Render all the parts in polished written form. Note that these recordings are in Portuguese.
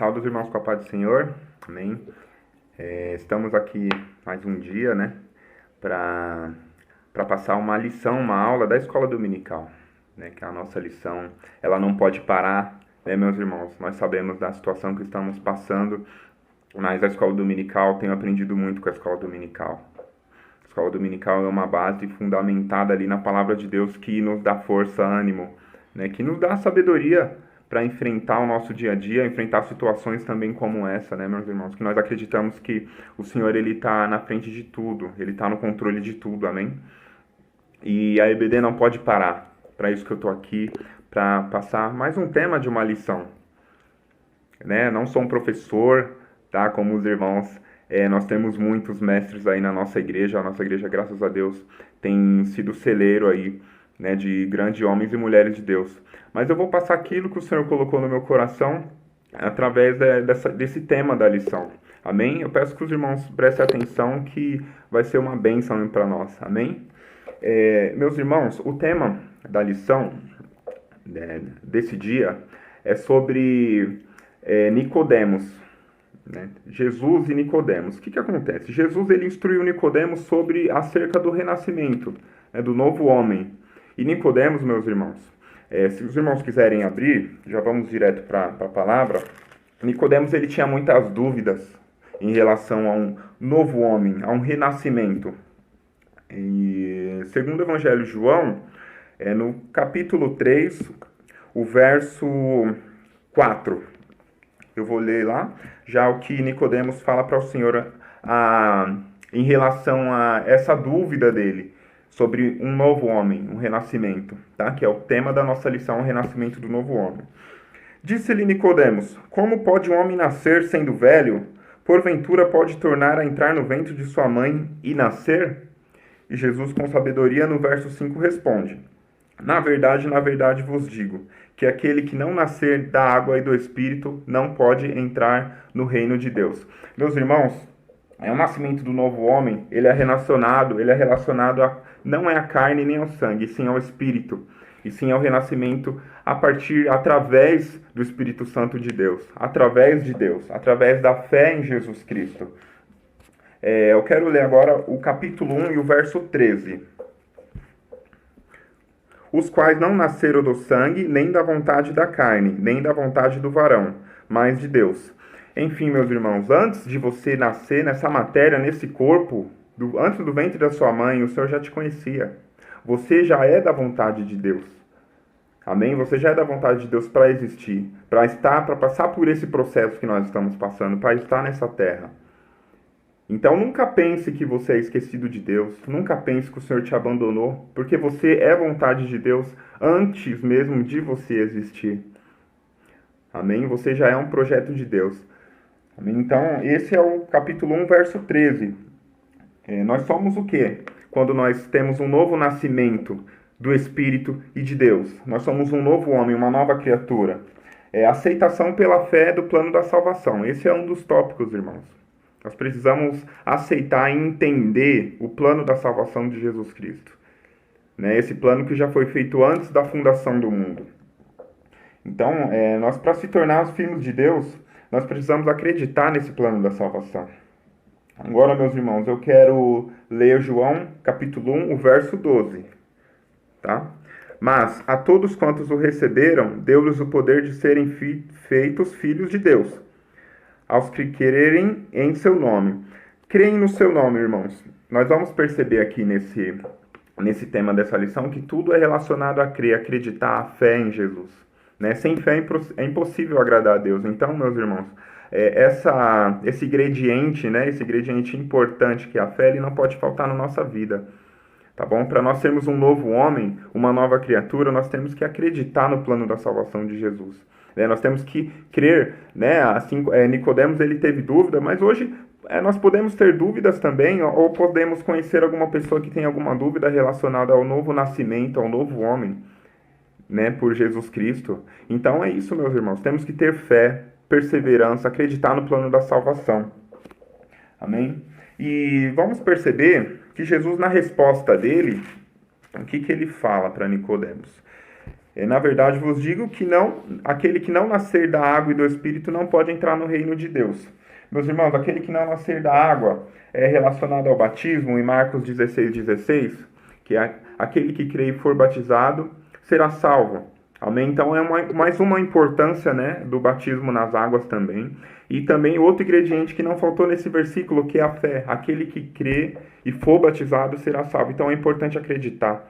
Salve os irmãos com a paz do Senhor, amém? Estamos aqui mais um dia, né, para passar uma lição, uma aula da escola dominical, né, que é a nossa lição, ela não pode parar, né, meus irmãos? Nós sabemos da situação que estamos passando, mas a escola dominical, tenho aprendido muito com a escola dominical. A escola dominical é uma base fundamentada ali na palavra de Deus que nos dá força, ânimo, né, que nos dá sabedoria para enfrentar o nosso dia a dia, enfrentar situações também como essa, né, meus irmãos? Que nós acreditamos que o Senhor, Ele está na frente de tudo, Ele está no controle de tudo, amém? E a EBD não pode parar. Para isso que eu estou aqui, para passar mais um tema de uma lição, né? Não sou um professor, tá? Como os irmãos, nós temos muitos mestres aí na nossa igreja. A nossa igreja, graças a Deus, tem sido celeiro aí, né, de grandes homens e mulheres de Deus. Mas eu vou passar aquilo que o Senhor colocou no meu coração através desse tema da lição. Amém? Eu peço que os irmãos prestem atenção que vai ser uma bênção para nós. Amém? Meus irmãos, o tema da lição desse dia é sobre Nicodemos, né? Jesus e Nicodemos. O que acontece? Jesus ele instruiu Nicodemos sobre acerca do renascimento, né, do novo homem. E Nicodemos, meus irmãos, se os irmãos quiserem abrir, já vamos direto para a palavra. Nicodemos ele tinha muitas dúvidas em relação a um novo homem, a um renascimento. E segundo o Evangelho de João, no capítulo 3, o verso 4. Eu vou ler lá, já o que Nicodemos fala para o Senhor em relação a essa dúvida dele sobre um novo homem, um renascimento, tá? Que é o tema da nossa lição, o renascimento do novo homem. Disse-lhe Nicodemos: como pode um homem nascer sendo velho? Porventura pode tornar a entrar no ventre de sua mãe e nascer? E Jesus, com sabedoria, no verso 5 responde: na verdade vos digo, que aquele que não nascer da água e do Espírito não pode entrar no reino de Deus. Meus irmãos, o nascimento do novo homem, ele é relacionado não é a carne nem ao sangue, sim ao Espírito, e sim ao renascimento através do Espírito Santo de Deus, através de Deus, através da fé em Jesus Cristo. Eu quero ler agora o capítulo 1 e o verso 13. Os quais não nasceram do sangue, nem da vontade da carne, nem da vontade do varão, mas de Deus. Enfim, meus irmãos, antes de você nascer nessa matéria, nesse corpo, antes do ventre da sua mãe, o Senhor já te conhecia. Você já é da vontade de Deus. Amém? Você já é da vontade de Deus para existir, para passar por esse processo que nós estamos passando, para estar nessa terra. Então nunca pense que você é esquecido de Deus, nunca pense que o Senhor te abandonou, porque você é vontade de Deus antes mesmo de você existir. Amém? Você já é um projeto de Deus. Amém? Então esse é o capítulo 1, verso 13. Nós somos o quê? Quando nós temos um novo nascimento do Espírito e de Deus. Nós somos um novo homem, uma nova criatura. Aceitação pela fé do plano da salvação. Esse é um dos tópicos, irmãos. Nós precisamos aceitar e entender o plano da salvação de Jesus Cristo. Né? Esse plano que já foi feito antes da fundação do mundo. Então, nós para se tornar os filhos de Deus, nós precisamos acreditar nesse plano da salvação. Agora, meus irmãos, eu quero ler João, capítulo 1, o verso 12. Tá? Mas a todos quantos o receberam, deu-lhes o poder de serem feitos filhos de Deus, aos que crerem em seu nome. Creem no seu nome, irmãos. Nós vamos perceber aqui nesse tema dessa lição que tudo é relacionado a crer, acreditar, a fé em Jesus. Né? Sem fé é impossível agradar a Deus. Então, meus irmãos, esse ingrediente, né, esse ingrediente importante que é a fé, ele não pode faltar na nossa vida. Tá bom? Para nós sermos um novo homem, uma nova criatura, nós temos que acreditar no plano da salvação de Jesus. Nós temos que crer, né? Assim, Nicodemos ele teve dúvida, mas hoje nós podemos ter dúvidas também, ou podemos conhecer alguma pessoa que tem alguma dúvida relacionada ao novo nascimento, ao novo homem, né? Por Jesus Cristo. Então é isso, meus irmãos. Temos que ter fé, perseverança, acreditar no plano da salvação. Amém? E vamos perceber que Jesus, na resposta dele, o que ele fala para Nicodemos? Na verdade, vos digo que não, aquele que não nascer da água e do Espírito não pode entrar no reino de Deus. Meus irmãos, aquele que não nascer da água é relacionado ao batismo, em Marcos 16:16, que é aquele que crê e for batizado será salvo. Amém? Então é mais uma importância, né, do batismo nas águas também. E também outro ingrediente que não faltou nesse versículo, que é a fé. Aquele que crê e for batizado será salvo. Então é importante acreditar.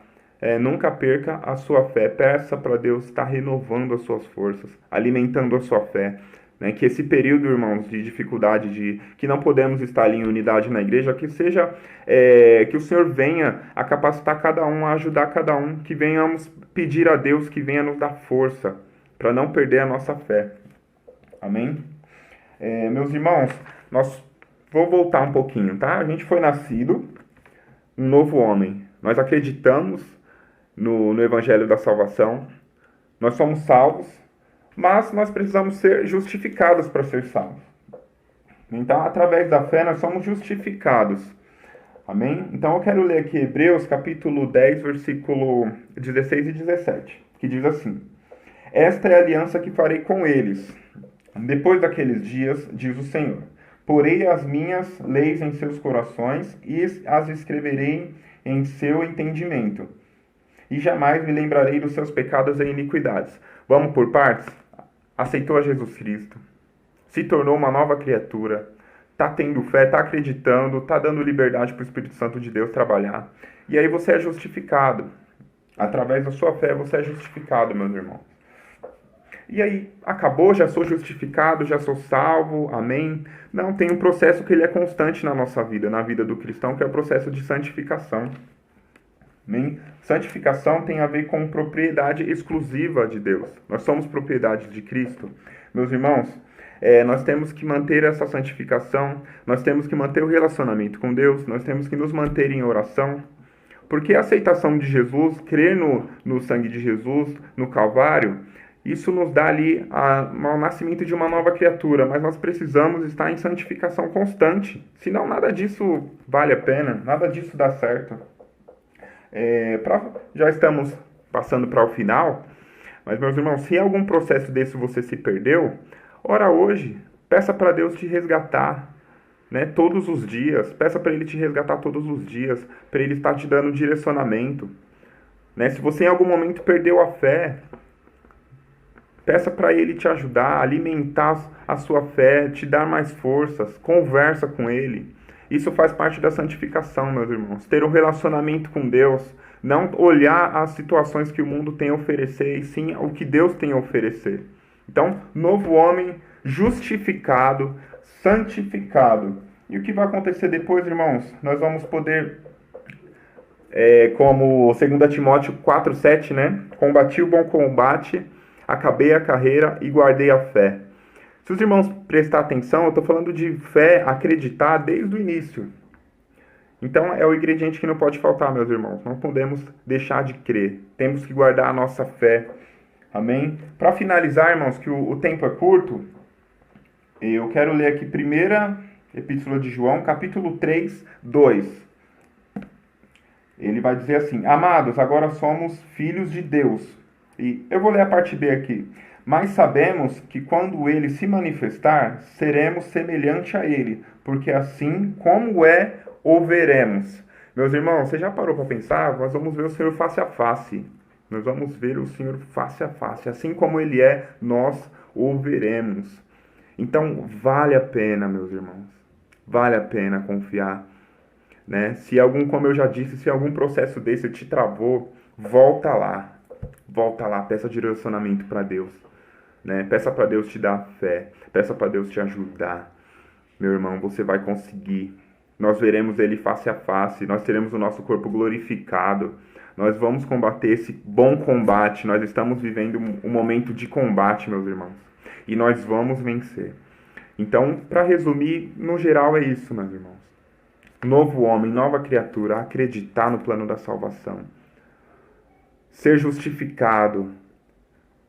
Nunca perca a sua fé. Peça para Deus estar renovando as suas forças, alimentando a sua fé. Né? Que esse período, irmãos, de dificuldade, que não podemos estar ali em unidade na igreja, que seja que o Senhor venha a capacitar cada um, a ajudar cada um, que venhamos pedir a Deus que venha nos dar força para não perder a nossa fé. Amém? Meus irmãos, vou voltar um pouquinho, tá? A gente foi nascido um novo homem. Nós acreditamos no Evangelho da Salvação. Nós somos salvos, mas nós precisamos ser justificados para ser salvos. Então, através da fé, nós somos justificados. Amém? Então, eu quero ler aqui Hebreus, capítulo 10, versículo 16 e 17, que diz assim: Esta é a aliança que farei com eles. Depois daqueles dias, diz o Senhor, porei as minhas leis em seus corações e as escreverei em seu entendimento. E jamais me lembrarei dos seus pecados e iniquidades. Vamos por partes? Aceitou a Jesus Cristo, se tornou uma nova criatura, está tendo fé, está acreditando, está dando liberdade para o Espírito Santo de Deus trabalhar. E aí você é justificado. Através da sua fé você é justificado, meus irmãos. E aí, acabou, já sou justificado, já sou salvo, amém? Não, tem um processo que ele é constante na nossa vida, na vida do cristão, que é o processo de santificação. Amém? Santificação tem a ver com propriedade exclusiva de Deus. Nós somos propriedade de Cristo. Meus irmãos, nós temos que manter essa santificação, nós temos que manter o relacionamento com Deus, nós temos que nos manter em oração, porque a aceitação de Jesus, crer no sangue de Jesus, no Calvário, isso nos dá ali o nascimento de uma nova criatura, mas nós precisamos estar em santificação constante, senão nada disso vale a pena, nada disso dá certo. Já estamos passando para o final, mas meus irmãos, se em algum processo desse você se perdeu, ora hoje, peça para Deus te resgatar, né, todos os dias, peça para Ele te resgatar todos os dias, para Ele estar te dando direcionamento, né? Se você em algum momento perdeu a fé, peça para Ele te ajudar, alimentar a sua fé, te dar mais forças, conversa com Ele. Isso faz parte da santificação, meus irmãos. Ter um relacionamento com Deus, não olhar as situações que o mundo tem a oferecer, e sim o que Deus tem a oferecer. Então, novo homem, justificado, santificado. E o que vai acontecer depois, irmãos? Nós vamos poder, como 2 Timóteo 4,7, né? Combati o bom combate, acabei a carreira e guardei a fé. Se os irmãos prestar atenção, eu estou falando de fé, acreditar desde o início. Então é o ingrediente que não pode faltar, meus irmãos. Não podemos deixar de crer. Temos que guardar a nossa fé. Amém? Para finalizar, irmãos, que o tempo é curto, eu quero ler aqui 1ª Epístola de João, capítulo 3, 2. Ele vai dizer assim: Amados, agora somos filhos de Deus. E eu vou ler a parte B aqui. Mas sabemos que quando Ele se manifestar, seremos semelhante a Ele, porque assim como o veremos. Meus irmãos, você já parou para pensar? Nós vamos ver o Senhor face a face. Nós vamos ver o Senhor face a face. Assim como Ele é, nós o veremos. Então, vale a pena, meus irmãos. Vale a pena confiar. Né? Como eu já disse, se algum processo desse te travou, volta lá. Volta lá, peça direcionamento para Deus. Né? Peça para Deus te dar fé. Peça para Deus te ajudar. Meu irmão, você vai conseguir. Nós veremos Ele face a face. Nós teremos o nosso corpo glorificado. Nós vamos combater esse bom combate. Nós estamos vivendo um momento de combate, meus irmãos. E nós vamos vencer. Então, para resumir, no geral é isso, meus irmãos. Novo homem, nova criatura, acreditar no plano da salvação. Ser justificado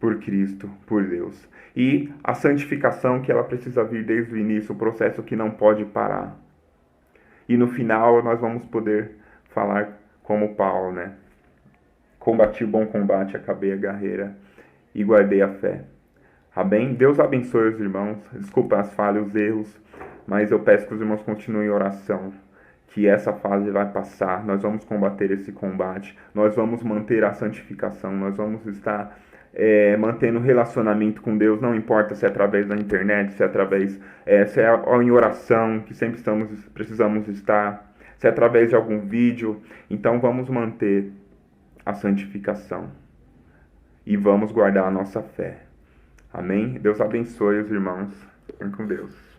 por Cristo, por Deus. E a santificação que ela precisa vir desde o início, o processo que não pode parar. E no final nós vamos poder falar como Paulo, né? combati o bom combate, acabei a carreira e guardei a fé. Amém? Deus abençoe os irmãos. Desculpa as falhas, os erros, mas eu peço que os irmãos continuem em oração, que essa fase vai passar, nós vamos combater esse combate, nós vamos manter a santificação, nós vamos estar mantendo relacionamento com Deus, não importa se é através da internet, se é através, se é em oração, que sempre precisamos estar, se é através de algum vídeo. Então vamos manter a santificação e vamos guardar a nossa fé. Amém? Deus abençoe os irmãos. Fiquem com Deus.